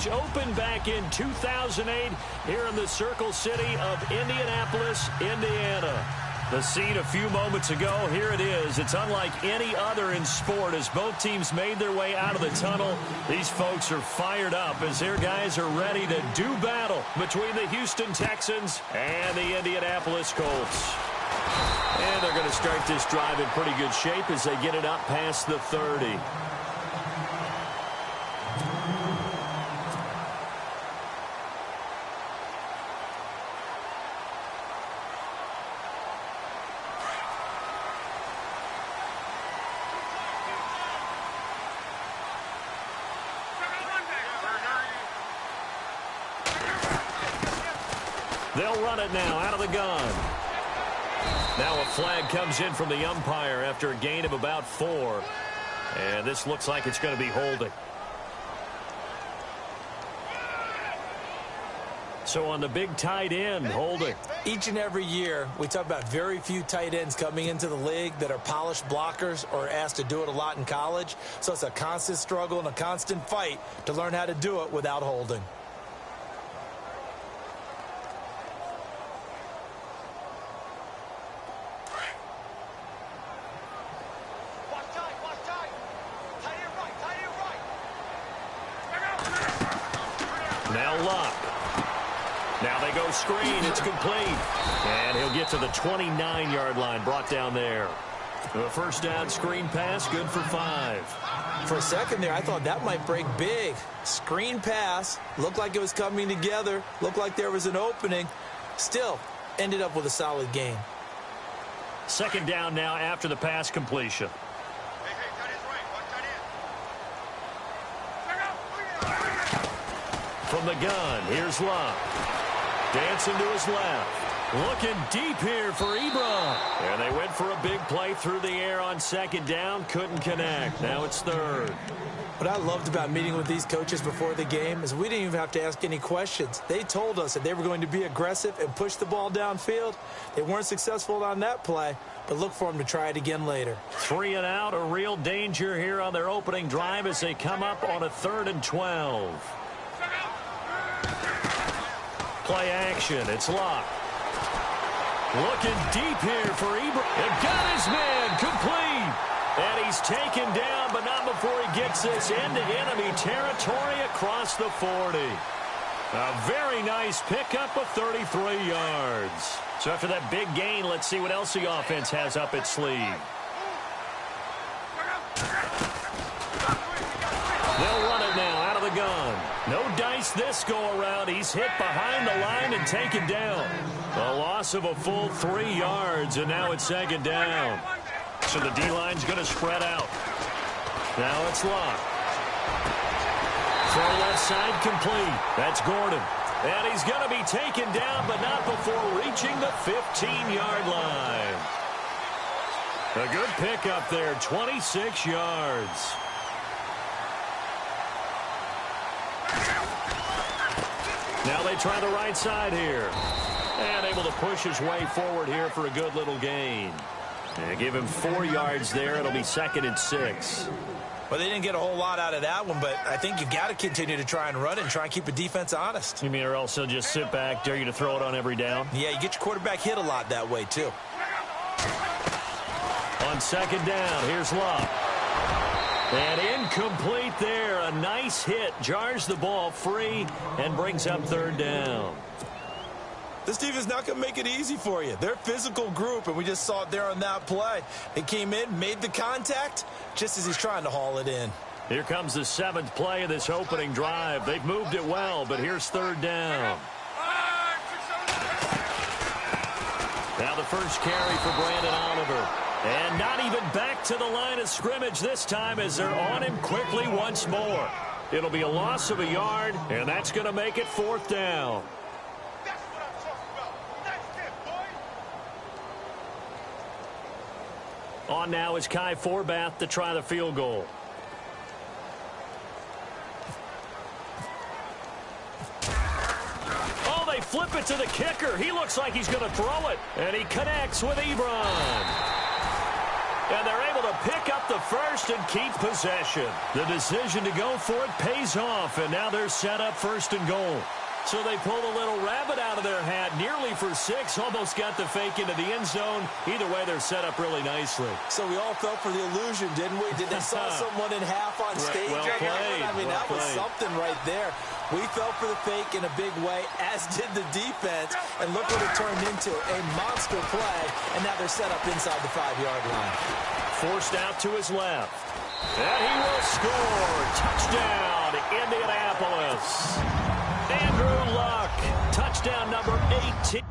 match opened back in 2008 here in the Circle City of Indianapolis, Indiana. The scene a few moments ago, here it is. It's unlike any other in sport as both teams made their way out of the tunnel. These folks are fired up as their guys are ready to do battle between the Houston Texans and the Indianapolis Colts. And they're going to start this drive in pretty good shape as they get it up past the 30. They'll run it now out of the gun. Now a flag comes in from the umpire after a gain of about 4. And this looks like it's going to be holding. So on the big tight end, holding. Each and every year, we talk about very few tight ends coming into the league that are polished blockers or asked to do it a lot in college. So it's a constant struggle and a constant fight to learn how to do it without holding. Now they go screen. It's complete. And he'll get to the 29-yard line, brought down there. A first down screen pass, good for 5. For a second there, I thought that might break big. Screen pass, looked like it was coming together, looked like there was an opening. Still, ended up with a solid gain. Second down now after the pass completion. From the gun, here's Love. Dancing to his left. Looking deep here for Ebron. And they went for a big play through the air on second down. Couldn't connect. Now it's third. What I loved about meeting with these coaches before the game is we didn't even have to ask any questions. They told us that they were going to be aggressive and push the ball downfield. They weren't successful on that play, but look for them to try it again later. 3 and out, a real danger here on their opening drive as they come up on a 3rd and 12. Play action. It's Locke. Looking deep here for Ebron. And got his man complete. And he's taken down, but not before he gets this into enemy territory across the 40. A very nice pickup of 33 yards. So after that big gain, let's see what else the offense has up its sleeve. They'll run it now out of the gun. No dice this go-around. He's hit behind the line and taken down. A loss of a full 3 yards, and now it's second down. So the D-line's going to spread out. Now it's Locke. Throw left side complete. That's Gordon. And he's going to be taken down, but not before reaching the 15-yard line. A good pickup there, 26 yards. Now they try the right side here. And able to push his way forward here for a good little gain. And give him 4 yards there. It'll be 2nd and 6. Well, they didn't get a whole lot out of that one, but I think you've got to continue to try and run it and try and keep the defense honest. You mean or else he'll just sit back, dare you to throw it on every down? Yeah, you get your quarterback hit a lot that way, too. On second down, here's Love. And incomplete there. A nice hit. Jars the ball free and brings up 3rd down. This team is not going to make it easy for you. They're a physical group, and we just saw it there on that play. They came in, made the contact, just as he's trying to haul it in. Here comes the 7th play of this opening drive. They've moved it well, but here's 3rd down. Now the first carry for Brandon Oliver. And not even back to the line of scrimmage this time as they're on him quickly once more. It'll be a loss of a yard, and that's going to make it 4th down. On now is Kai Forbath to try the field goal. Oh, they flip it to the kicker. He looks like he's going to throw it. And he connects with Ebron. And they're able to pick up the first and keep possession. The decision to go for it pays off, and now they're set up 1st and goal. So they pull a little rabbit out of their hat, nearly for 6, almost got the fake into the end zone. Either way, they're set up really nicely. So we all fell for the illusion, didn't we? Did they saw someone in half on stage? Well played. I mean, that was something right there. We fell for the fake in a big way, as did the defense. And look what it turned into, a monster play. And now they're set up inside the 5-yard line. Forced out to his left. And he will score. Touchdown, Indianapolis. Andrew Luck, touchdown number 18.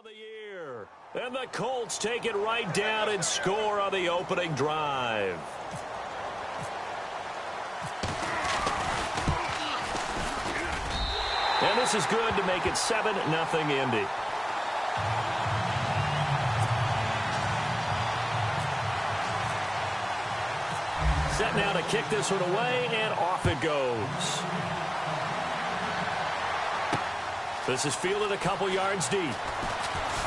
of the year. And the Colts take it right down and score on the opening drive. And this is good to make it 7-0 Indy. Set now to kick this one away, and off it goes. This is fielded a couple yards deep.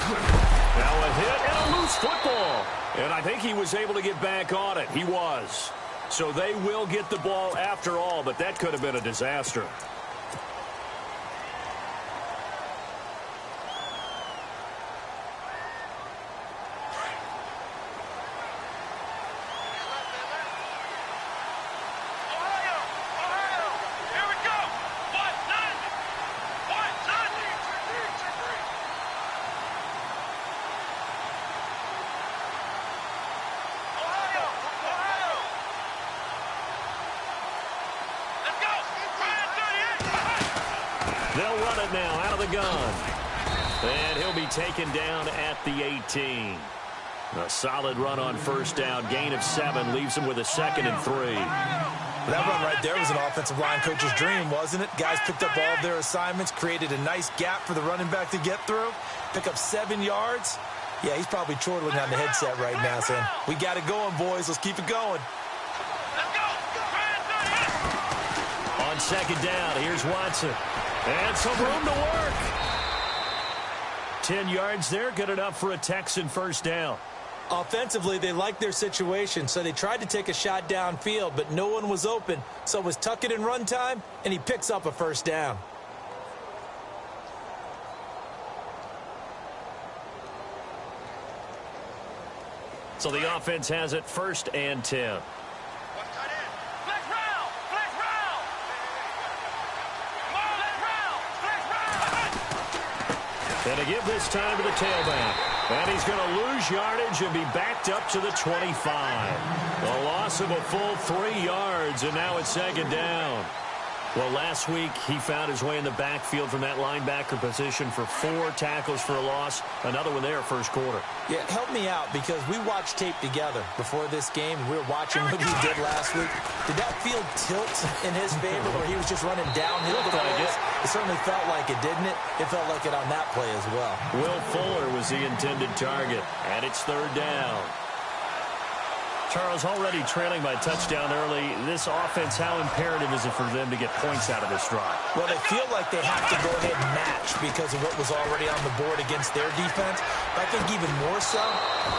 Now a hit and a loose football. And I think he was able to get back on it. He was. So they will get the ball after all, but that could have been a disaster. They'll run it now out of the gun. And he'll be taken down at the 18. A solid run on first down. Gain of 7 leaves him with a 2nd and 3. That run right there was an offensive line coach's dream, wasn't it? Guys picked up all of their assignments, created a nice gap for the running back to get through, pick up 7 yards. Yeah, he's probably chortling on the headset right now saying, we got it going, boys. Let's keep it going. On second down, here's Watson. And some room to work. 10 yards there, good enough for a Texan first down. Offensively, they liked their situation, so they tried to take a shot downfield, but no one was open. So it was tuck it in run time, and he picks up a first down. So the offense has it 1st and 10. And to give this time to the tailback. And he's going to lose yardage and be backed up to the 25. A loss of a full 3 yards, and now it's 2nd down. Well, last week he found his way in the backfield from that linebacker position for 4 tackles for a loss. Another one there first quarter. Yeah, help me out because we watched tape together before this game. We were watching what he did last week. Did that field tilt in his favor where he was just running downhill? It certainly felt like it, didn't it? It felt like it on that play as well. Will Fuller was the intended target, and it's 3rd down. Charles, already trailing by touchdown early. This offense, how imperative is it for them to get points out of this drive? Well, they feel like they have to go ahead and match because of what was already on the board against their defense. But I think even more so,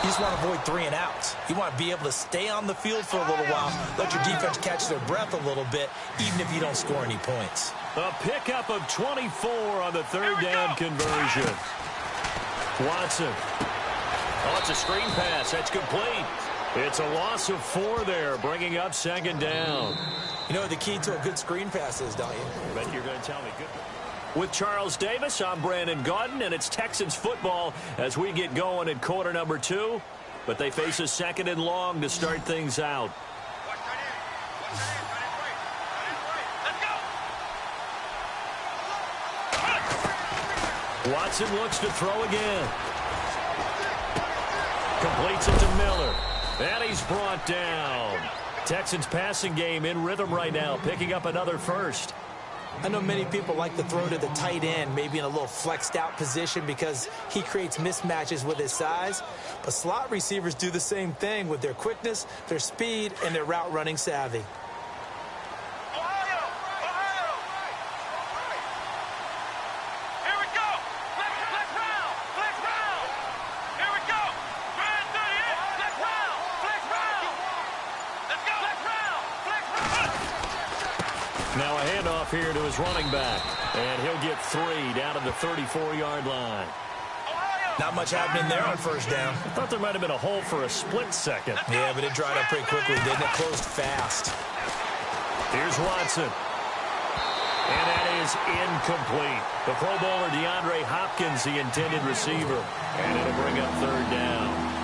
you just want to avoid 3 and outs. You want to be able to stay on the field for a little while, let your defense catch their breath a little bit, even if you don't score any points. A pickup of 24 on the 3rd down conversion. Watson. Oh, it's a screen pass. That's complete. It's a loss of 4 there, bringing up 2nd down. You know what the key to a good screen pass is, don't you? I bet you're going to tell me. Good. With Charles Davis, I'm Brandon Gaudin, and it's Texans football as we get going at quarter number 2. But they face a 2nd and long to start things out. Watson looks to throw again. Completes it to Miller. And he's brought down. Texans passing game in rhythm right now, picking up another first. I know many people like to throw to the tight end, maybe in a little flexed out position because he creates mismatches with his size. But slot receivers do the same thing with their quickness, their speed, and their route running savvy. Now a handoff here to his running back. And he'll get 3 down to the 34-yard line. Not much happening there on first down. I thought there might have been a hole for a split second. Yeah, but it dried up pretty quickly, didn't it? Closed fast. Here's Watson. And that is incomplete. The Pro Bowler DeAndre Hopkins, the intended receiver. And it'll bring up 3rd down.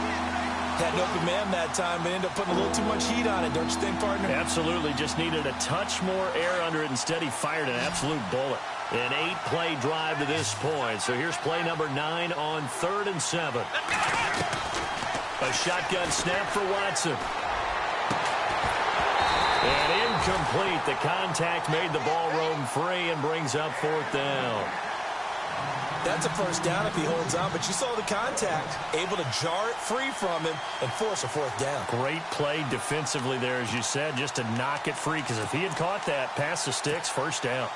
Had an open man that time, but ended up putting a little too much heat on it, don't you think, partner? Absolutely. Just needed a touch more air under it. Instead, he fired an absolute bullet. An 8-play drive to this point. So here's play number 9 on 3rd and 7. A shotgun snap for Watson. And incomplete. The contact made the ball roam free and brings up 4th down. That's a first down if he holds on, but you saw the contact, able to jar it free from him and force a 4th down. Great play defensively there, as you said, just to knock it free, because if he had caught that, past the sticks, 1st down.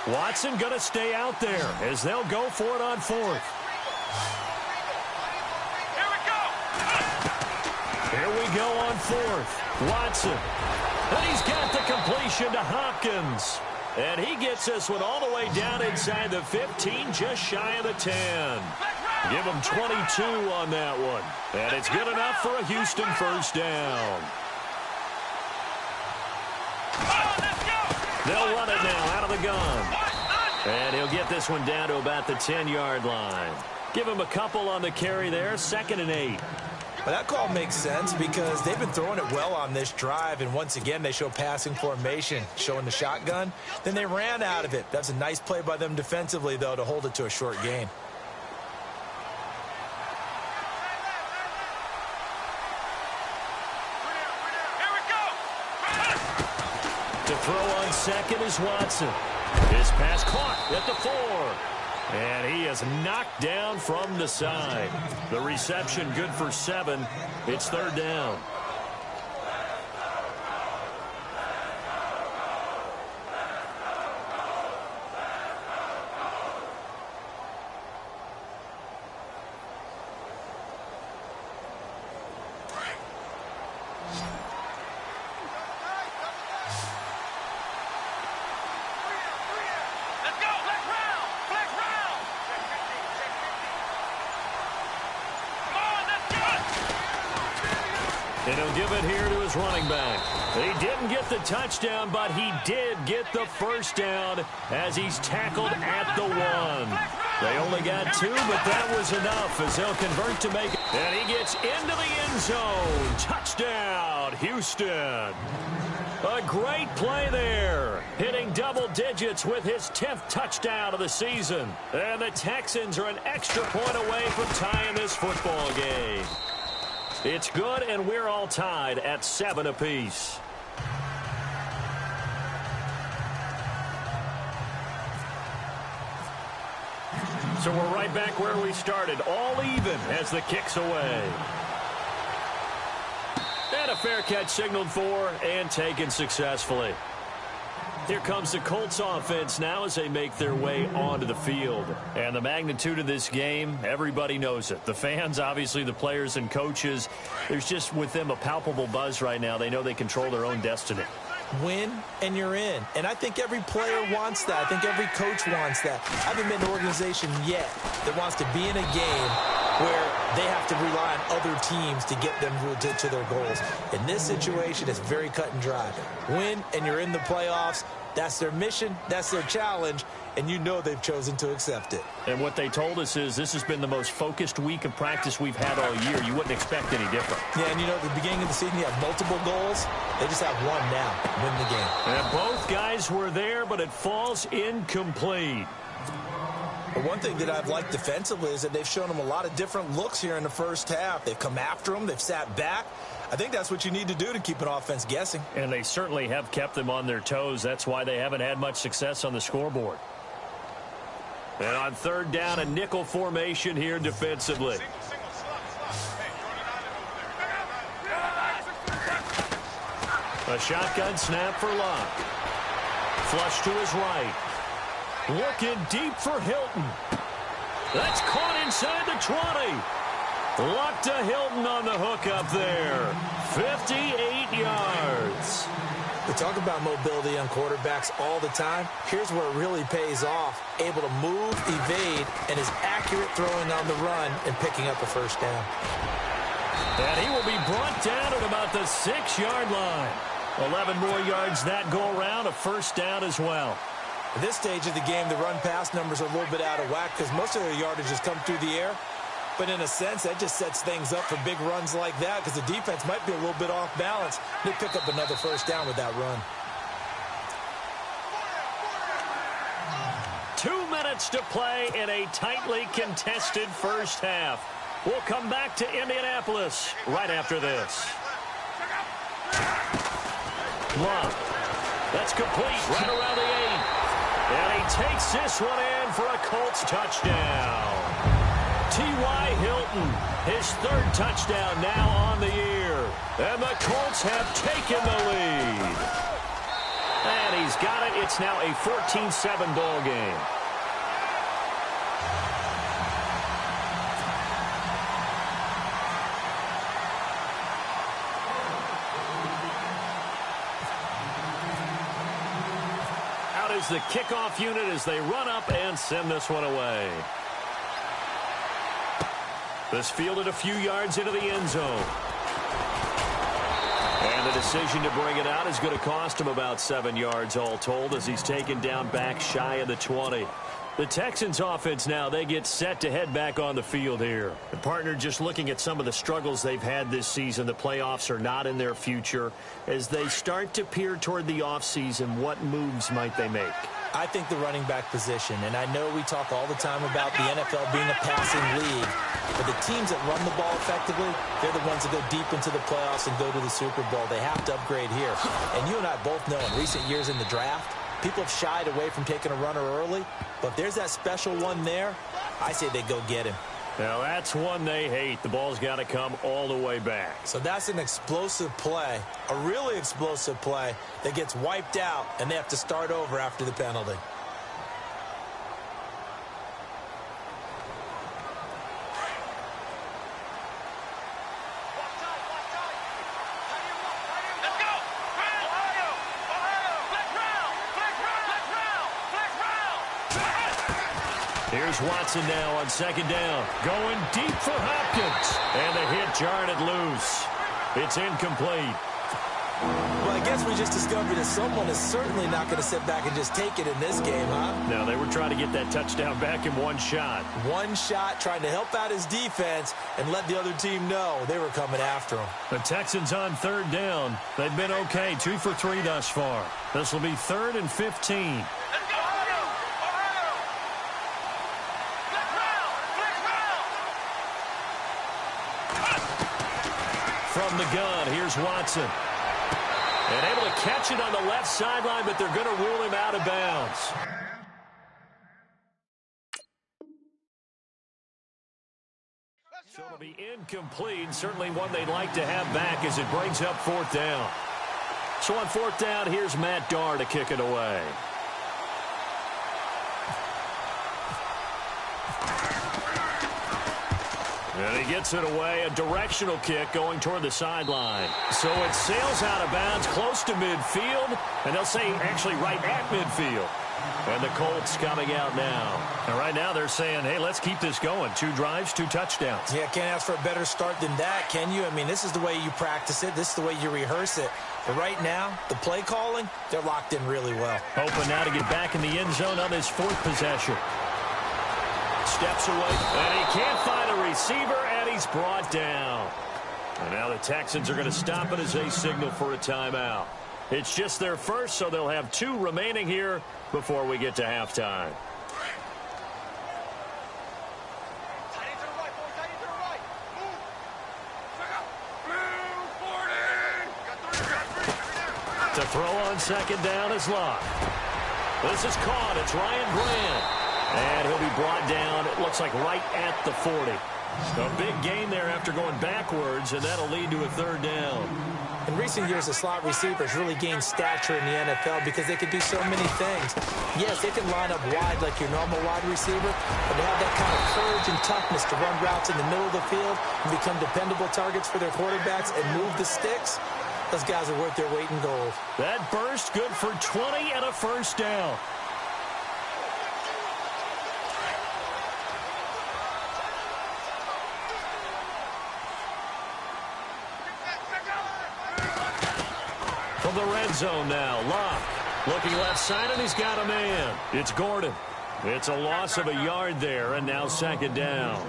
Watson going to stay out there as they'll go for it on 4th. Here we go on 4th. Watson. And he's got the completion to Hopkins. And he gets this one all the way down inside the 15, just shy of the 10. Give him 22 on that one. And it's good enough for a Houston 1st down. They'll run it now out of the gun. And he'll get this one down to about the 10-yard line. Give him a couple on the carry there, 2nd and 8. Well, that call makes sense because they've been throwing it well on this drive, and once again they show passing formation, showing the shotgun. Then they ran out of it. That's a nice play by them defensively, though, to hold it to a short gain. To throw on 2nd is Watson. His pass caught at the 4. And he is knocked down from the side. The reception good for 7. It's 3rd down. And he'll give it here to his running back. He didn't get the touchdown, but he did get the 1st down as he's tackled at the 1. They only got 2, but that was enough as they'll convert to make it. And he gets into the end zone. Touchdown, Houston. A great play there. Hitting double digits with his 10th touchdown of the season. And the Texans are an extra point away from tying this football game. It's good, and we're all tied at 7 apiece. So we're right back where we started, all even as the kick's away. And a fair catch signaled for and taken successfully. Here comes the Colts offense now as they make their way onto the field. And the magnitude of this game, everybody knows it. The fans, obviously the players and coaches, there's just with them a palpable buzz right now. They know they control their own destiny. Win and you're in. And I think every player wants that. I think every coach wants that. I haven't been an organization yet that wants to be in a game where they have to rely on other teams to get them to their goals. In this situation, it's very cut and dry. Win and you're in the playoffs. That's their mission. That's their challenge. And you know they've chosen to accept it. And what they told us is this has been the most focused week of practice we've had all year. You wouldn't expect any different. Yeah, and you know, at the beginning of the season, you have multiple goals. They just have one now. Win the game. And both guys were there, but it falls incomplete. But one thing that I've liked defensively is that they've shown them a lot of different looks here in the first half. They've come after them. They've sat back. I think that's what you need to do to keep an offense guessing. And they certainly have kept them on their toes. That's why they haven't had much success on the scoreboard. And on 3rd down, a nickel formation here defensively. A shotgun snap for Luck. Flush to his right. Looking deep for Hilton. That's caught inside the 20. Luck to Hilton on the hook up there. 58 yards. We talk about mobility on quarterbacks all the time. Here's where it really pays off. Able to move, evade, and is accurate throwing on the run and picking up a 1st down. And he will be brought down at about the 6-yard line. 11 more yards that go around, a 1st down as well. At this stage of the game, the run-pass numbers are a little bit out of whack because most of their yardage has come through the air. But in a sense, that just sets things up for big runs like that because the defense might be a little bit off balance. They pick up another 1st down with that run. minutes to play in a tightly contested first half. We'll come back to Indianapolis right after this. Love. That's complete right around the 8. And he takes this one in for a Colts touchdown. T.Y. Hilton, his 3rd touchdown now on the year. And the Colts have taken the lead. And he's got it. It's now a 14-7 ball game. Out is the kickoff unit as they run up and send this one away. This fielded a few yards into the end zone. And the decision to bring it out is going to cost him about 7 yards all told as he's taken down back shy of the 20. The Texans offense now, they get set to head back on the field here. The partner, just looking at some of the struggles they've had this season, the playoffs are not in their future. As they start to peer toward the offseason, what moves might they make? I think the running back position, and I know we talk all the time about the NFL being a passing league, but the teams that run the ball effectively, they're the ones that go deep into the playoffs and go to the Super Bowl. They have to upgrade here. And you and I both know in recent years in the draft, people have shied away from taking a runner early, but if there's that special one there, I say they go get him. Now, that's one they hate. The ball's got to come all the way back. So that's an explosive play, a really explosive play that gets wiped out, and they have to start over after the penalty. Here's Watson now on 2nd down. Going deep for Hopkins. And the hit jarred it loose. It's incomplete. Well, I guess we just discovered that someone is certainly not going to sit back and just take it in this game, huh? No, they were trying to get that touchdown back in one shot. One shot, trying to help out his defense and let the other team know they were coming after him. The Texans on 3rd down. They've been okay, 2 for 3 thus far. This will be 3rd and 15. From the gun, here's Watson. And able to catch it on the left sideline, but they're going to rule him out of bounds. So it'll be incomplete. Certainly one they'd like to have back as it brings up 4th down. So on 4th down, here's Matt Darr to kick it away. And he gets it away, a directional kick going toward the sideline. So it sails out of bounds close to midfield, and they'll say actually right at midfield. And the Colts coming out now. And right now they're saying, hey, let's keep this going. 2 drives, 2 touchdowns. Yeah, can't ask for a better start than that, can you? I mean, this is the way you practice it. This is the way you rehearse it. But right now, the play calling, they're locked in really well. Hoping now to get back in the end zone on his 4th possession. Steps away, and he can't find a receiver, and he's brought down. And now the Texans are going to stop it as they signal for a timeout. It's just their first, so they'll have 2 remaining here before we get to halftime. To throw on 2nd down is Locke. This is caught. It's Ryan Grant. And he'll be brought down, it looks like, right at the 40. A big gain there after going backwards, and that'll lead to a 3rd down. In recent years, the slot receivers really gained stature in the NFL because they can do so many things. Yes, they can line up wide like your normal wide receiver, but to have that kind of courage and toughness to run routes in the middle of the field and become dependable targets for their quarterbacks and move the sticks, those guys are worth their weight in gold. That burst good for 20 and a 1st down. From the red zone now, Locke looking left side, and he's got a man. It's Gordon. It's a loss of a yard there, and now 2nd down.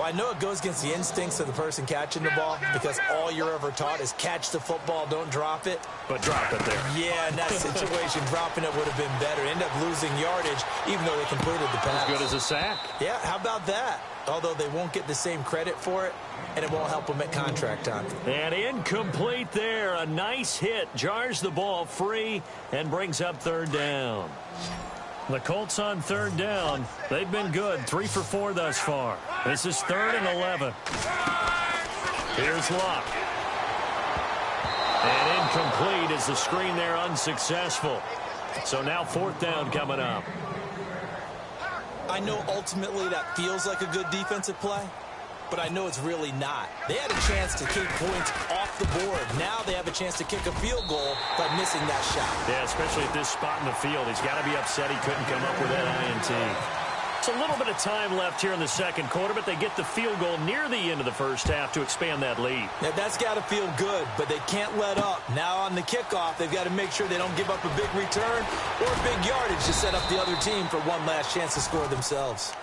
Well, I know it goes against the instincts of the person catching the ball because all you're ever taught is catch the football, don't drop it. But drop it there. Yeah, in that situation, dropping it would have been better. End up losing yardage, even though they completed the pass. As good as a sack. Yeah, how about that? Although they won't get the same credit for it, and it won't help them at contract time. And incomplete there. A nice hit. Jars the ball free and brings up third down. The Colts on third down. They've been good. 3 for 4 thus far. This is 3rd and 11. Here's Luck. And incomplete as the screen there unsuccessful. So now 4th down coming up. I know ultimately that feels like a good defensive play, but I know it's really not. They had a chance to keep points off the board. Now they have a chance to kick a field goal by missing that shot. Yeah, especially at this spot in the field. He's got to be upset he couldn't come up with that INT. It's a little bit of time left here in the second quarter, but they get the field goal near the end of the first half to expand that lead. Now, that's got to feel good, but they can't let up. Now on the kickoff, they've got to make sure they don't give up a big return or big yardage to set up the other team for one last chance to score themselves.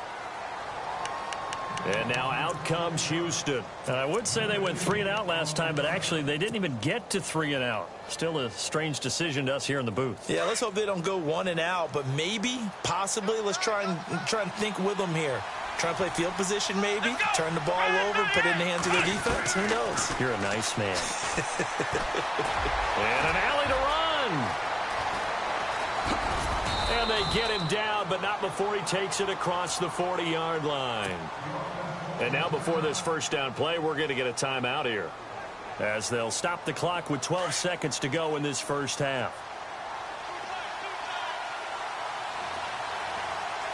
And now out comes Houston. And I would say they went 3 and out last time, but actually they didn't even get to 3 and out. Still a strange decision to us here in the booth. Yeah, let's hope they don't go 1 and out, but maybe, possibly, let's try and think with them here. Try and play field position maybe, turn the ball over, put it in the hands of their defense. Who knows? You're a nice man. And an alley to run. And they get him down, but not before he takes it across the 40-yard line. And now before this first down play, we're going to get a timeout here, as they'll stop the clock with 12 seconds to go in this first half.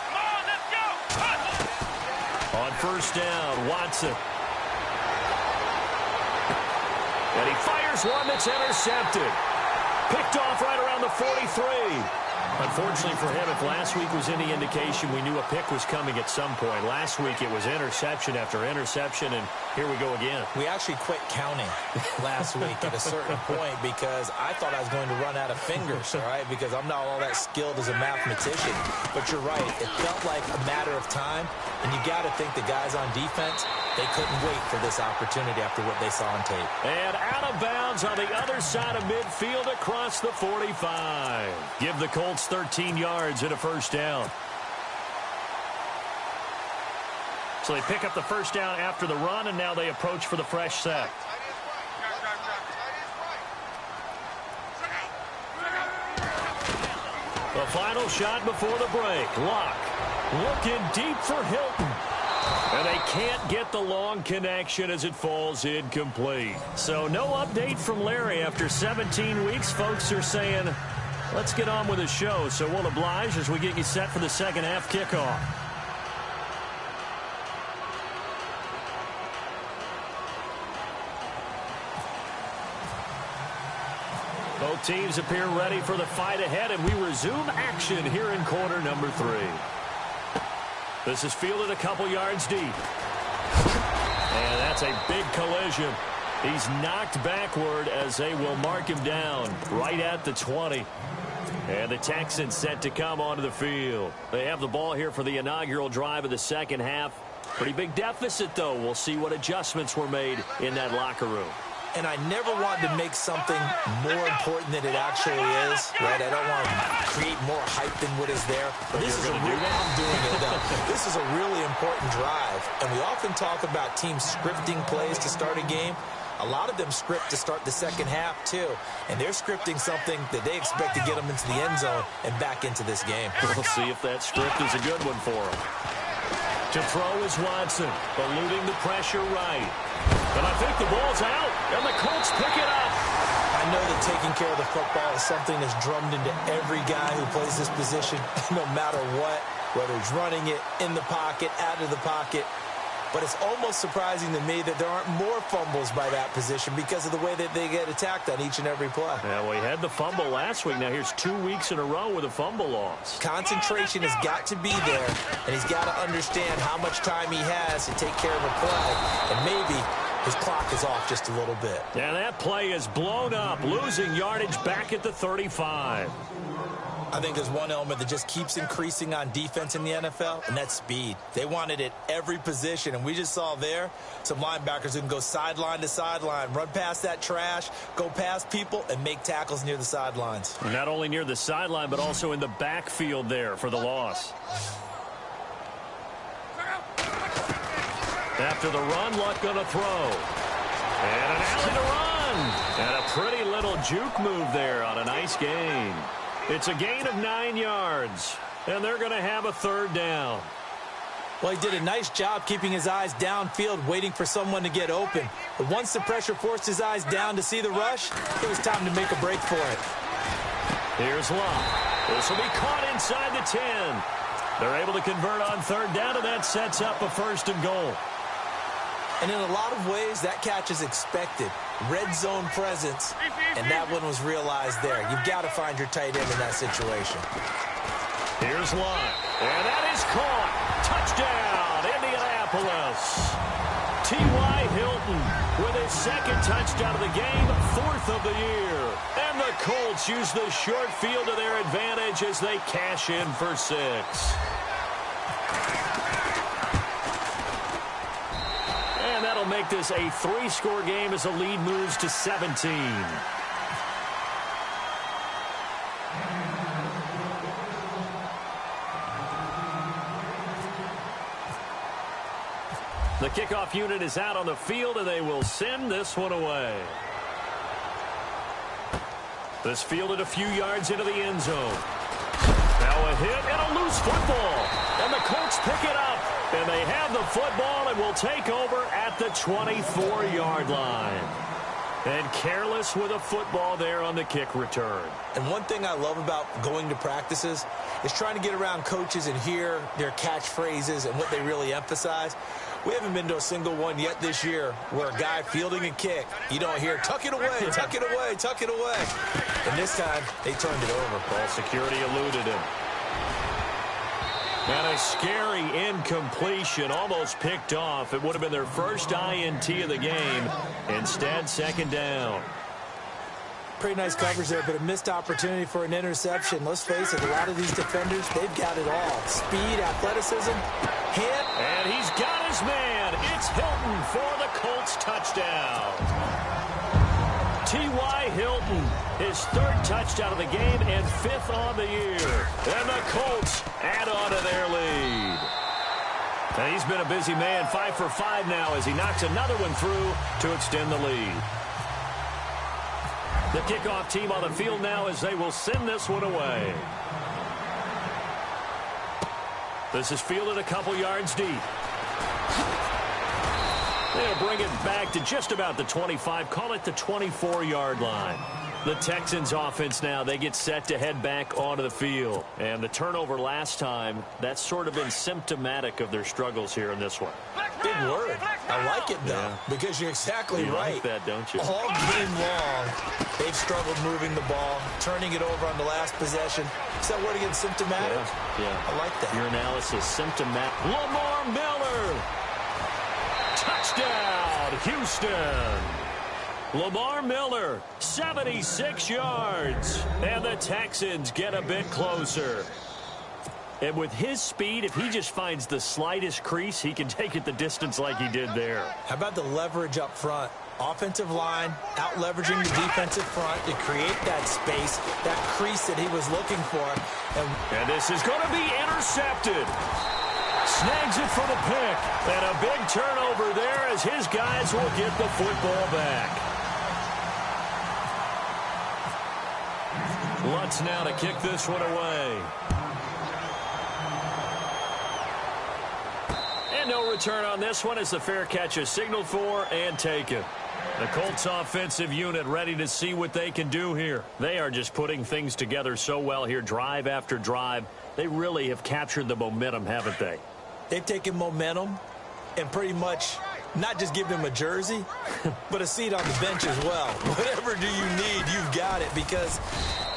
Come on, let's go. On first down, Watson. And he fires one that's intercepted. Picked off right around the 43. Unfortunately for him, if last week was any indication, we knew a pick was coming at some point. Last week it was interception after interception, and here we go again. We actually quit counting last week at a certain point because I thought I was going to run out of fingers, all right, because I'm not all that skilled as a mathematician. But you're right. It felt like a matter of time, and you got to think the guys on defense, they couldn't wait for this opportunity after what they saw on tape. And out of bounds on the other side of midfield across the 45. Give the Colts 13 yards and a first down. So they pick up the first down after the run, and now they approach for the fresh set. The final shot before the break. Luck looking deep for Hilton. And they can't get the long connection as it falls incomplete. So no update from Larry after 17 weeks. Folks are saying, let's get on with the show. So we'll oblige as we get you set for the second half kickoff. Both teams appear ready for the fight ahead, and we resume action here in quarter number 3. This is fielded a couple yards deep. And that's a big collision. He's knocked backward as they will mark him down right at the 20. And the Texans set to come onto the field. They have the ball here for the inaugural drive of the second half. Pretty big deficit, though. We'll see what adjustments were made in that locker room. And I never want to make something more important than it actually is, right? I don't want to create more hype than what is there. But this is I'm doing it, though. This is a really important drive. And we often talk about teams scripting plays to start a game. A lot of them script to start the second half, too. And they're scripting something that they expect to get them into the end zone and back into this game. We'll see if that script is a good one for them. To throw is Watson, eluding the pressure right. And I think the ball's out, and the Colts pick it up. I know that taking care of the football is something that's drummed into every guy who plays this position, no matter what, whether he's running it, in the pocket, out of the pocket. But it's almost surprising to me that there aren't more fumbles by that position because of the way that they get attacked on each and every play. Yeah, well, he had the fumble last week. Now here's 2 weeks in a row with a fumble loss. Concentration has got to be there, and he's got to understand how much time he has to take care of a play, and maybe his clock is off just a little bit. And that play is blown up, losing yardage back at the 35. I think there's one element that just keeps increasing on defense in the NFL, and that's speed. They want it at every position, and we just saw there some linebackers who can go sideline to sideline, run past that trash, go past people, and make tackles near the sidelines. Not only near the sideline, but also in the backfield there for the loss. After the run, Luck going to throw. And an alley to run. And a pretty little juke move there on a nice gain. It's a gain of 9 yards, and they're going to have a third down. Well, he did a nice job keeping his eyes downfield, waiting for someone to get open. But once the pressure forced his eyes down to see the rush, it was time to make a break for it. Here's Luck. This will be caught inside the 10. They're able to convert on third down, and that sets up a 1st and goal. And in a lot of ways, that catch is expected. Red zone presence, and that one was realized there. You've got to find your tight end in that situation. Here's Luck, and that is caught. Touchdown, Indianapolis. T.Y. Hilton with his 2nd touchdown of the game, 4th of the year. And the Colts use the short field to their advantage as they cash in for 6. And that'll make this a 3-score game as the lead moves to 17. The kickoff unit is out on the field, and they will send this one away. This fielded a few yards into the end zone. Now a hit and a loose football. And the Colts pick it up. And they have the football and will take over at the 24-yard line. And careless with a football there on the kick return. And one thing I love about going to practices is trying to get around coaches and hear their catchphrases and what they really emphasize. We haven't been to a single one yet this year where a guy fielding a kick, you don't hear, tuck it away, tuck it away, tuck it away. And this time, they turned it over. Ball security eluded him. And a scary incompletion, almost picked off. It would have been their first INT of the game. Instead, 2nd down. Pretty nice coverage there, but a missed opportunity for an interception. Let's face it, a lot of these defenders, they've got it all. Speed, athleticism, hit. And he's got his man. It's Hilton for the Colts touchdown. T.Y. Hilton, his 3rd touchdown of the game and 5th on the year. And the Colts add on to their lead. And he's been a busy man, 5 for 5 now as he knocks another one through to extend the lead. The kickoff team on the field now as they will send this one away. This is fielded a couple yards deep. They'll bring it back to just about the 25, call it the 24-yard line. The Texans offense now, they get set to head back onto the field. And the turnover last time, that's sort of been symptomatic of their struggles here in this one. Big word. I like it, though, because you're exactly right. You like that, don't you? All game long, they've struggled moving the ball, turning it over on the last possession. Is that word again, symptomatic? Yeah. I like that. Your analysis, symptomatic. Lamar Miller. Touchdown, Houston. Lamar Miller, 76 yards. And the Texans get a bit closer. And with his speed, if he just finds the slightest crease, he can take it the distance like he did there. How about the leverage up front? Offensive line out-leveraging the defensive front to create that space, that crease that he was looking for. And this is going to be intercepted. Snags it for the pick. And a big turnover there as his guys will get the football back. Lutz now to kick this one away. And no return on this one as the fair catch is signaled for and taken. The Colts offensive unit ready to see what they can do here. They are just putting things together so well here, drive after drive. They really have captured the momentum, haven't they? They've taken momentum and pretty much not just give him a jersey, but a seat on the bench as well. Whatever do you need, you've got it, because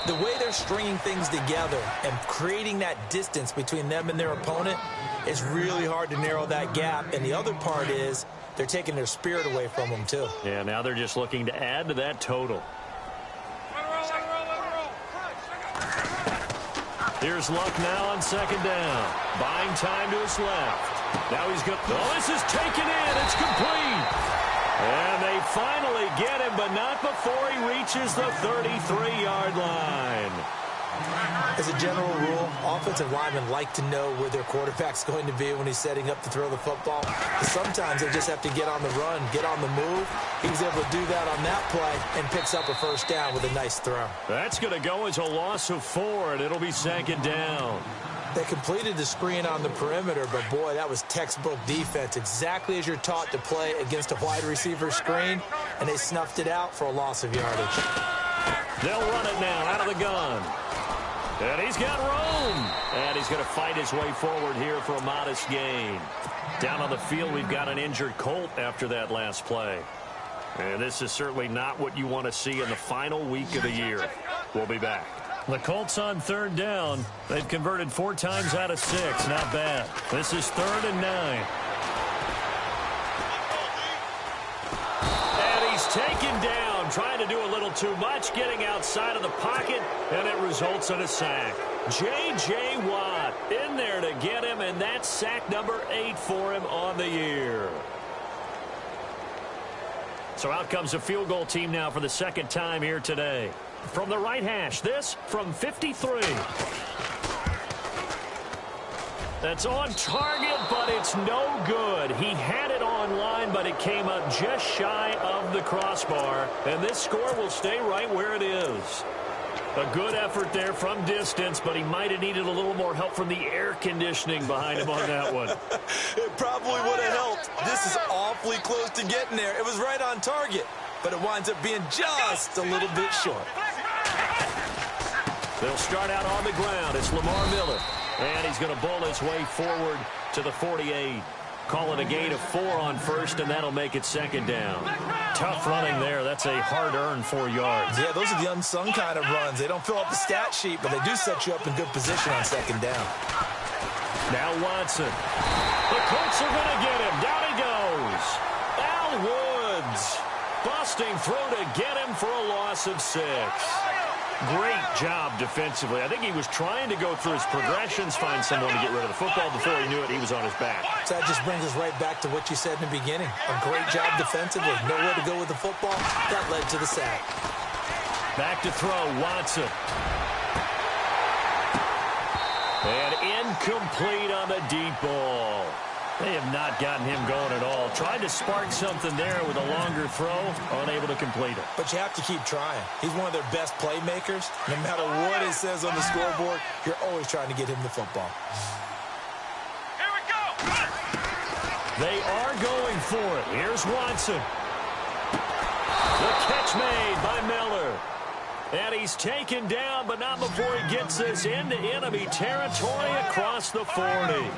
the way they're stringing things together and creating that distance between them and their opponent is really hard to narrow that gap. And the other part is they're taking their spirit away from them, too. Yeah, now they're just looking to add to that total. Here's Luck now on second down. Buying time to his left. Now he's going to... Oh, this is taken in. It's complete. And they finally get him, but not before he reaches the 33-yard line. As a general rule, offensive linemen like to know where their quarterback's going to be when he's setting up to throw the football. But sometimes they just have to get on the run, get on the move. He was able to do that on that play and picks up a first down with a nice throw. That's going to go as a loss of 4, and it'll be second down. They completed the screen on the perimeter, but, boy, that was textbook defense, exactly as you're taught to play against a wide receiver screen, and they snuffed it out for a loss of yardage. They'll run it now out of the gun. And he's got room. And he's going to fight his way forward here for a modest gain. Down on the field, we've got an injured Colt after that last play. And this is certainly not what you want to see in the final week of the year. We'll be back. The Colts on third down. They've converted 4 times out of 6. Not bad. This is 3rd and 9. And he's taken down, trying to do a little too much, getting outside of the pocket, and it results in a sack. J.J. Watt in there to get him, and that's sack number 8 for him on the year. So out comes a field goal team now for the second time here today. From the right hash, this from 53. That's on target, but it's no good. He had it on line, but it came up just shy of the crossbar. And this score will stay right where it is. A good effort there from distance, but he might have needed a little more help from the air conditioning behind him on that one. It probably would have helped. This is awfully close to getting there. It was right on target, but it winds up being just a little bit short. They'll start out on the ground. It's Lamar Miller. And he's going to bowl his way forward to the 48. Call it a gain of 4 on first, and that'll make it second down. Tough running there. That's a hard-earned 4 yards. Yeah, those are the unsung kind of runs. They don't fill up the stat sheet, but they do set you up in good position on second down. Now Watson. The Colts are going to get him. Down he goes. Al Woods busting through to get him for a loss of 6. Great job defensively. I think he was trying to go through his progressions, find someone to get rid of the football. Before he knew it, he was on his back. So that just brings us right back to what you said in the beginning. A great job defensively. Nowhere to go with the football. That led to the sack. Back to throw, Watson. And incomplete on the deep ball. They have not gotten him going at all. Tried to spark something there with a longer throw, unable to complete it. But you have to keep trying. He's one of their best playmakers. No matter what it says on the scoreboard, you're always trying to get him the football. Here we go. They are going for it. Here's Watson. The catch made by Miller. And he's taken down, but not before he gets this into enemy territory across the 40.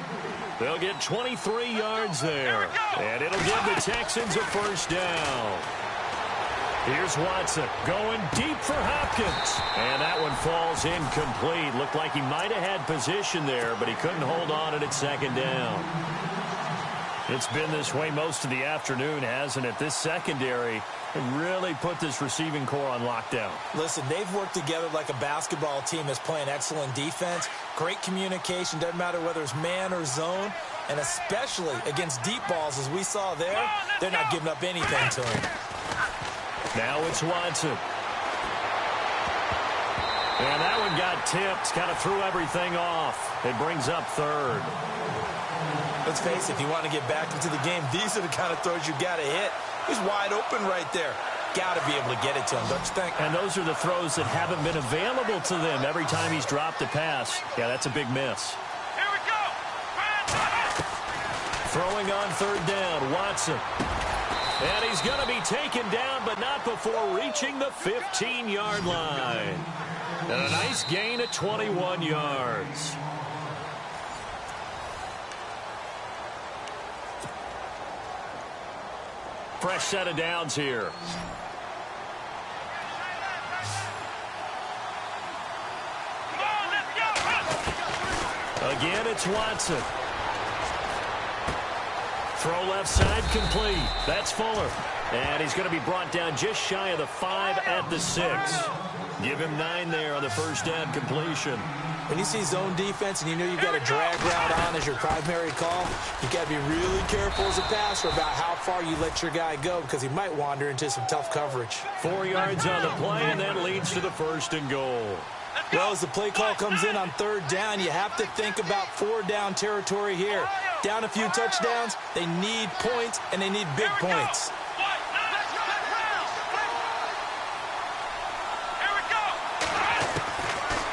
They'll get 23 yards there. And it'll give the Texans a first down. Here's Watson going deep for Hopkins. And that one falls incomplete. Looked like he might have had position there, but he couldn't hold on at second down. It's been this way most of the afternoon, hasn't it? This secondary really put this receiving core on lockdown. Listen, they've worked together like a basketball team that's playing excellent defense. Great communication, doesn't matter whether it's man or zone. And especially against deep balls, as we saw there, they're not giving up anything to him. Now it's Watson. And that one got tipped, kind of threw everything off. It brings up third. Let's face it, if you want to get back into the game, these are the kind of throws you got to hit. He's wide open right there. Got to be able to get it to him, don't you think? And those are the throws that haven't been available to them every time he's dropped a pass. Yeah, that's a big miss. Here we go. Throwing on third down, Watson. And he's going to be taken down, but not before reaching the 15-yard line. And a nice gain of 21 yards. Fresh set of downs here. Again, it's Watson. Throw left side complete. That's Fuller. And he's going to be brought down just shy of the 5 at the 6. Give him 9 there on the first down completion. When you see zone defense and you know you've got a drag route on as your primary call, you got to be really careful as a passer about how far you let your guy go because he might wander into some tough coverage. 4 yards on the play, and that leads to the 1st and goal. Well, as the play call comes in on 3rd down, you have to think about 4-down territory here. Down a few touchdowns, they need points, and they need big points.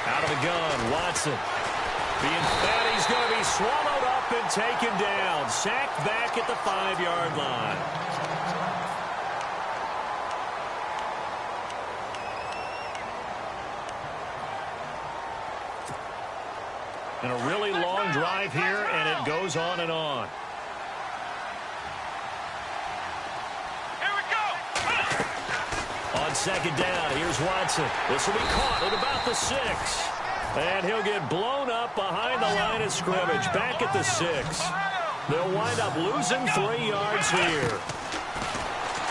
Out of the gun, Watson. And he's going to be swallowed up and taken down. Sacked back at the 5-yard line. And a really long drive here, and it goes on and on. Here we go. On 2nd down, here's Watson. This will be caught at about the 6. And he'll get blown up behind the line of scrimmage, back at the 6. They'll wind up losing 3 yards here.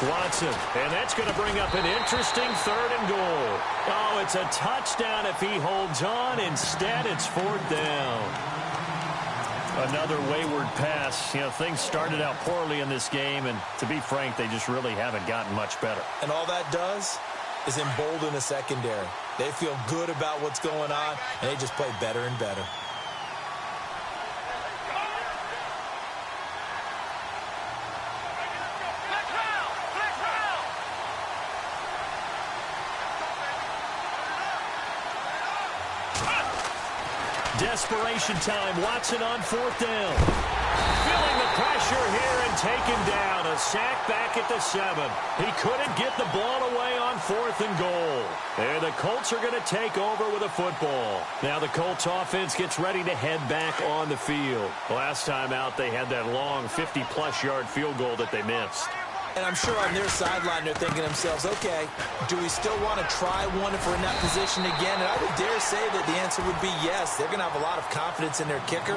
Watson, and that's going to bring up an interesting 3rd and goal. Oh, it's a touchdown if he holds on. Instead, it's 4th down. Another wayward pass. You know, things started out poorly in this game, and to be frank, they just really haven't gotten much better. And all that does is embolden the secondary. They feel good about what's going on, and they just play better and better. Desperation time. Watson on 4th down. Feeling the pressure here and taken down. A sack back at the 7. He couldn't get the ball away on 4th and goal. And the Colts are going to take over with a football. Now the Colts offense gets ready to head back on the field. Last time out, they had that long 50-plus yard field goal that they missed. And I'm sure on their sideline they're thinking to themselves, okay, do we still want to try one if we're in that position again? And I would dare say that the answer would be yes. They're going to have a lot of confidence in their kicker.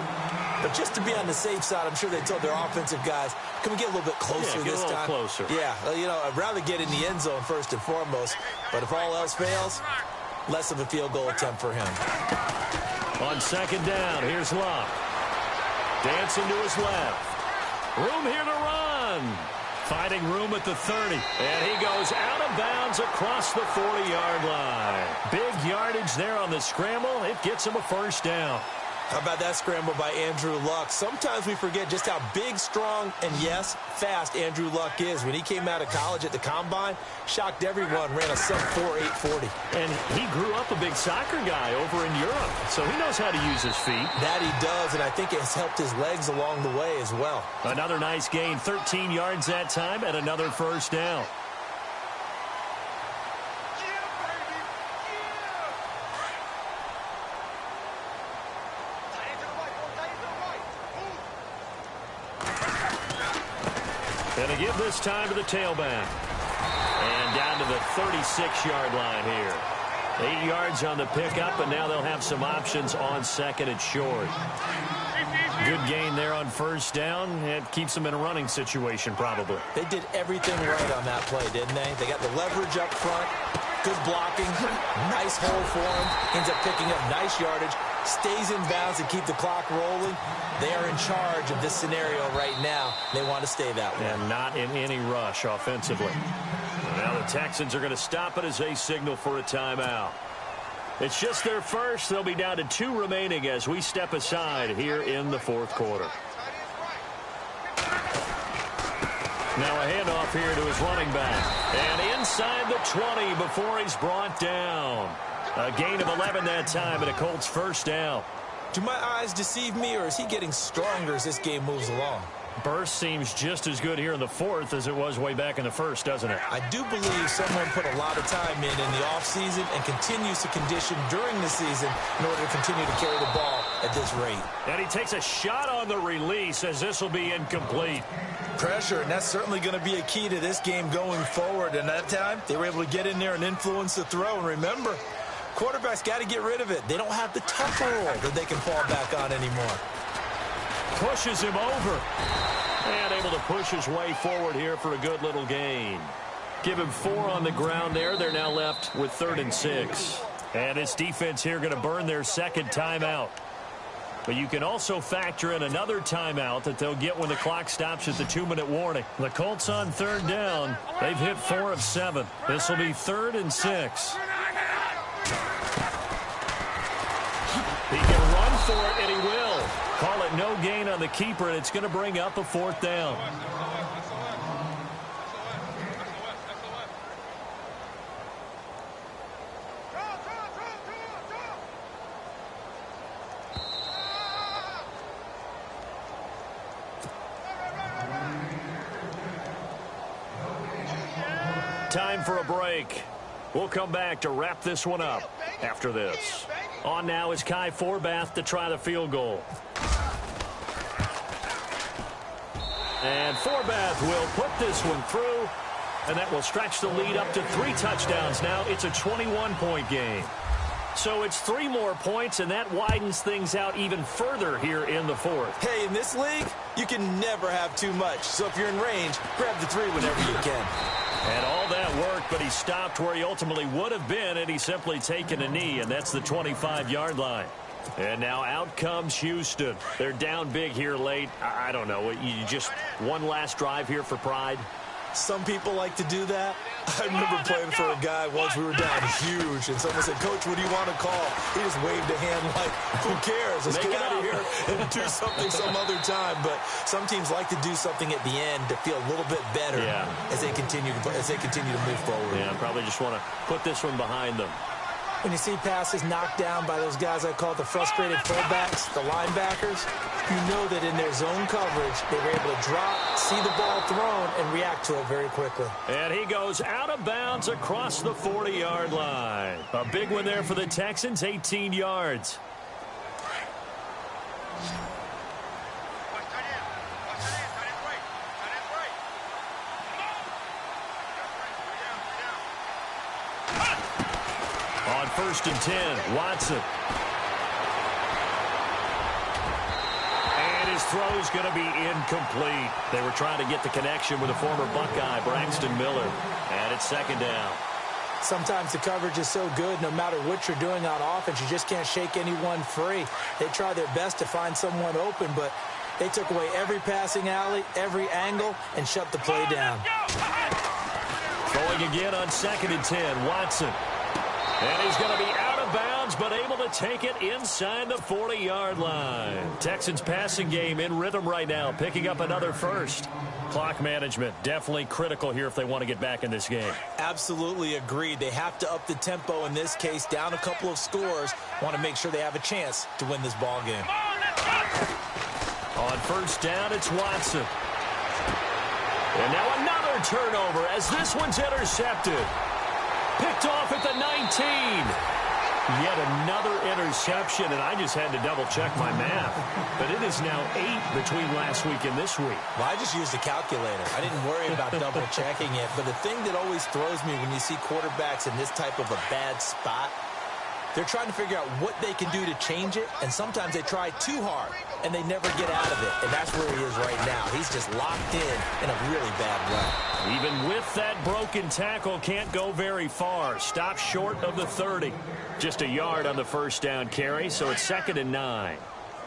But just to be on the safe side, I'm sure they told their offensive guys, can we get a little bit closer this time? Closer. Yeah, you know, I'd rather get in the end zone first and foremost. But if all else fails, less of a field goal attempt for him. On 2nd down, here's Luck. Dancing to his left. Room here to run. Finding room at the 30. And he goes out of bounds across the 40-yard line. Big yardage there on the scramble. It gets him a 1st down. How about that scramble by Andrew Luck? Sometimes we forget just how big, strong, and, yes, fast Andrew Luck is. When he came out of college at the Combine, shocked everyone, ran a sub-4 840. And he grew up a big soccer guy over in Europe, so he knows how to use his feet. That he does, and I think it has helped his legs along the way as well. Another nice gain, 13 yards that time, and another 1st down. And they give this time to the tailback. And down to the 36-yard line here. 8 yards on the pickup, and now they'll have some options on 2nd and short. Good gain there on 1st down. It keeps them in a running situation, probably. They did everything right on that play, didn't they? They got the leverage up front, good blocking, nice hole for him, ends up picking up nice yardage, stays in bounds to keep the clock rolling. They are in charge of this scenario right now. They want to stay that way. And not in any rush offensively. Now the Texans are going to stop it as they signal for a timeout. It's just their first. They'll be down to 2 remaining as we step aside here in the 4th quarter. Now a handoff here to his running back. And inside the 20 before he's brought down. A gain of 11 that time and a Colts 1st down. Do my eyes deceive me, or is he getting stronger as this game moves along? Burst seems just as good here in the 4th as it was way back in the 1st, doesn't it? I do believe someone put a lot of time in the offseason and continues to condition during the season in order to continue to carry the ball at this rate. And he takes a shot on the release as this will be incomplete. Pressure, and that's certainly going to be a key to this game going forward. And that time, they were able to get in there and influence the throw. And remember, quarterbacks got to get rid of it. They don't have the tougher role that they can fall back on anymore. Pushes him over. And able to push his way forward here for a good little gain. Give him 4 on the ground there. They're now left with 3rd and 6. And this defense here going to burn their second timeout. But you can also factor in another timeout that they'll get when the clock stops at the 2-minute warning. The Colts on third down. They've hit 4 of 7. This will be 3rd and 6. He can run for it, and he will. Call it no gain on the keeper, and it's going to bring up a 4th down. Time for a break. We'll come back to wrap this one up after this. On now is Kai Forbath to try the field goal. And Forbath will put this one through, and that will stretch the lead up to 3 touchdowns. Now it's a 21-point game. So it's 3 more points, and that widens things out even further here in the 4th. Hey, in this league, you can never have too much. So if you're in range, grab the 3 whenever you can. And all that worked, but he stopped where he ultimately would have been, and he's simply taken a knee, and that's the 25-yard line. And now out comes Houston. They're down big here late. I don't know. You just one last drive here for pride? Some people like to do that. I remember playing for a guy once. We were down huge, and someone said, "Coach, what do you want to call?" He just waved a hand like, who cares? Let's get out of here and do something some other time. But some teams like to do something at the end to feel a little bit better as they continue to move forward. Yeah, probably just want to put this one behind them. When you see passes knocked down by those guys I call the frustrated fullbacks, the linebackers, you know that in their zone coverage, they were able to drop, see the ball thrown, and react to it very quickly. And he goes out of bounds across the 40-yard line. A big one there for the Texans, 18 yards. On 1st and 10, Watson. And his throw's going to be incomplete. They were trying to get the connection with a former Buckeye, Braxton Miller. And it's 2nd down. Sometimes the coverage is so good, no matter what you're doing on offense, you just can't shake anyone free. They try their best to find someone open, but they took away every passing alley, every angle, and shut the play down. Throwing again on 2nd and 10, Watson. And he's going to be out of bounds, but able to take it inside the 40-yard line. Texans passing game in rhythm right now, picking up another first. Clock management definitely critical here if they want to get back in this game. Absolutely agreed. They have to up the tempo in this case, down a couple of scores. Want to make sure they have a chance to win this ball game. On 1st down, it's Watson. And now another turnover as this one's intercepted. Picked off at the 19. Yet another interception, and I just had to double-check my math. But it is now 8 between last week and this week. Well, I just used a calculator. I didn't worry about double-checking it. But the thing that always throws me when you see quarterbacks in this type of a bad spot, they're trying to figure out what they can do to change it, and sometimes they try too hard, and they never get out of it. And that's where he is right now. He's just locked in a really bad way. Even with that broken tackle, can't go very far. Stops short of the 30. Just a yard on the 1st down carry, so it's 2nd and 9.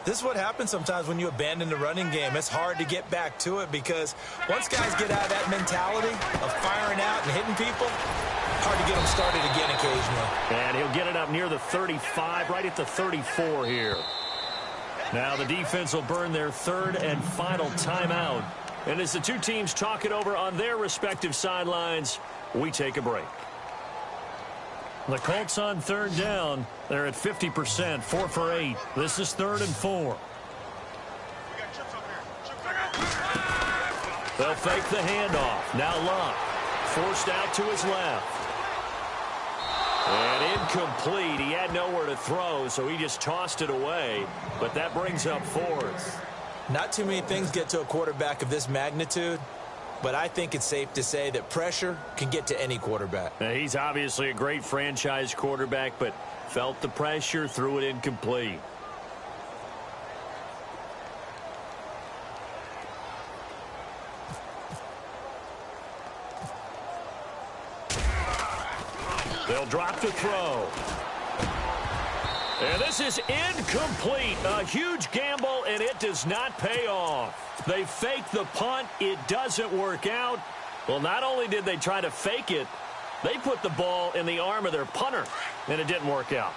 This is what happens sometimes when you abandon the running game. It's hard to get back to it because once guys get out of that mentality of firing out and hitting people, hard to get them started again occasionally. And he'll get it up near the 35, right at the 34 here. Now the defense will burn their 3rd and final timeout. And as the two teams talk it over on their respective sidelines, we take a break. The Colts on 3rd down. They're at 50%, 4 for 8. This is 3rd and 4. They'll fake the handoff. Now Luck. Forced out to his left. And incomplete. He had nowhere to throw, so he just tossed it away. But that brings up 4th. Not too many things get to a quarterback of this magnitude, but I think it's safe to say that pressure can get to any quarterback. Now, he's obviously a great franchise quarterback, but felt the pressure, threw it incomplete. They'll drop the throw. And this is incomplete. A huge gamble, and it does not pay off. They fake the punt. It doesn't work out. Well, not only did they try to fake it, they put the ball in the arm of their punter, and it didn't work out.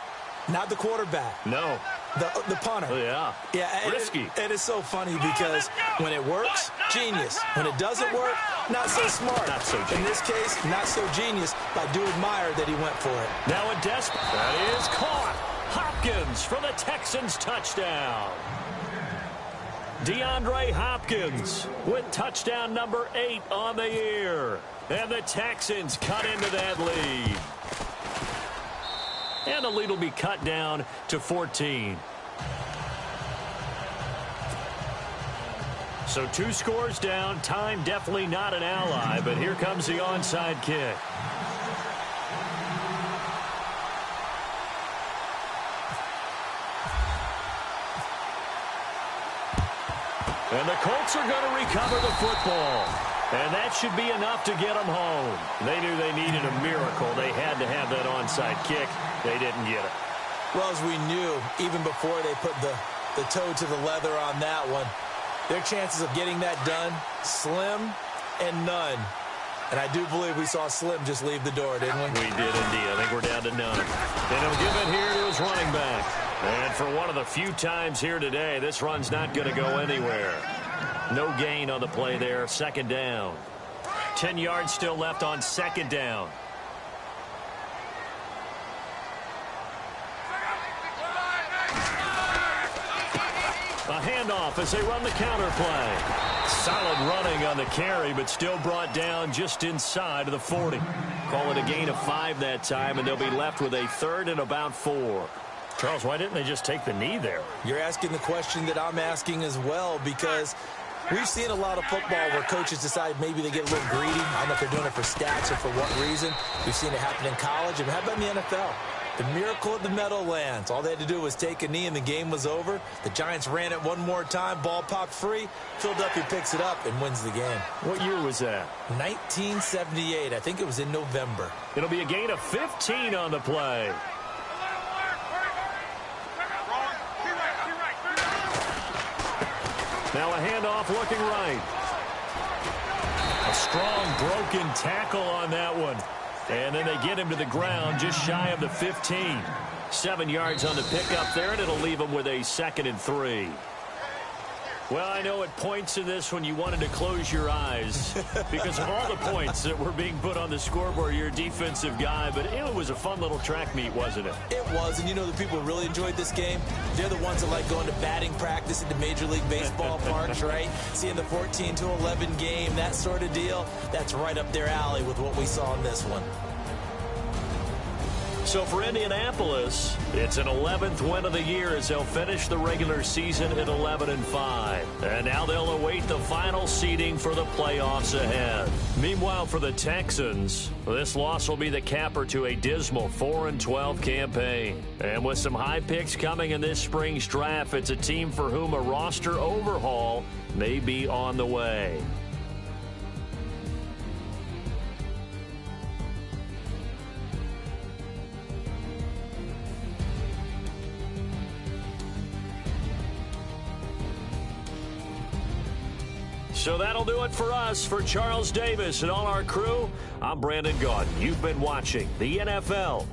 Not the quarterback. No. The punter. Oh, yeah. Yeah. Risky. And it's so funny because when it works, genius. When it doesn't work, not so smart. Not so genius. In this case, not so genius, but I do admire that he went for it. Now a desperate. That is caught. Hopkins for the Texans touchdown. DeAndre Hopkins with touchdown number 8 on the year. And the Texans cut into that lead. And the lead will be cut down to 14. So 2 scores down. Time definitely not an ally, but here comes the onside kick. And the Colts are going to recover the football. And that should be enough to get them home. They knew they needed a miracle. They had to have that onside kick. They didn't get it. Well, as we knew, even before they put the toe to the leather on that one, their chances of getting that done, slim and none. And I do believe we saw Slim just leave the door, didn't we? We did indeed. I think we're down to none. And he'll give it here to his running back. And for one of the few times here today, this run's not going to go anywhere. No gain on the play there. Second down. 10 yards still left on second down. A handoff as they run the counter play. Solid running on the carry, but still brought down just inside of the 40. Call it a gain of 5 that time, and they'll be left with a 3rd and about 4. Charles, why didn't they just take the knee there? You're asking the question that I'm asking as well, because we've seen a lot of football where coaches decide maybe they get a little greedy. I don't know if they're doing it for stats or for what reason. We've seen it happen in college, and how about in the NFL? The miracle at the Meadowlands. All they had to do was take a knee, and the game was over. The Giants ran it one more time. Ball popped free. Philadelphia picks it up and wins the game. What year was that? 1978. I think it was in November. It'll be a gain of 15 on the play. Now a handoff looking right. A strong broken tackle on that one. And then they get him to the ground just shy of the 15. 7 yards on the pickup there, and it'll leave him with a 2nd and 3. Well, I know at points in this when you wanted to close your eyes because of all the points that were being put on the scoreboard. You're a defensive guy, but it was a fun little track meet, wasn't it? It was, and you know the people who really enjoyed this game? They're the ones that like going to batting practice at the Major League Baseball parks, right? Seeing the 14-11 game, that sort of deal, that's right up their alley with what we saw in this one. So for Indianapolis, it's an 11th win of the year as they'll finish the regular season at 11-5. And now they'll await the final seeding for the playoffs ahead. Meanwhile, for the Texans, this loss will be the capper to a dismal 4-12 campaign. And with some high picks coming in this spring's draft, it's a team for whom a roster overhaul may be on the way. So that'll do it for us. For Charles Davis and all our crew, I'm Brandon Gaudin. You've been watching the NFL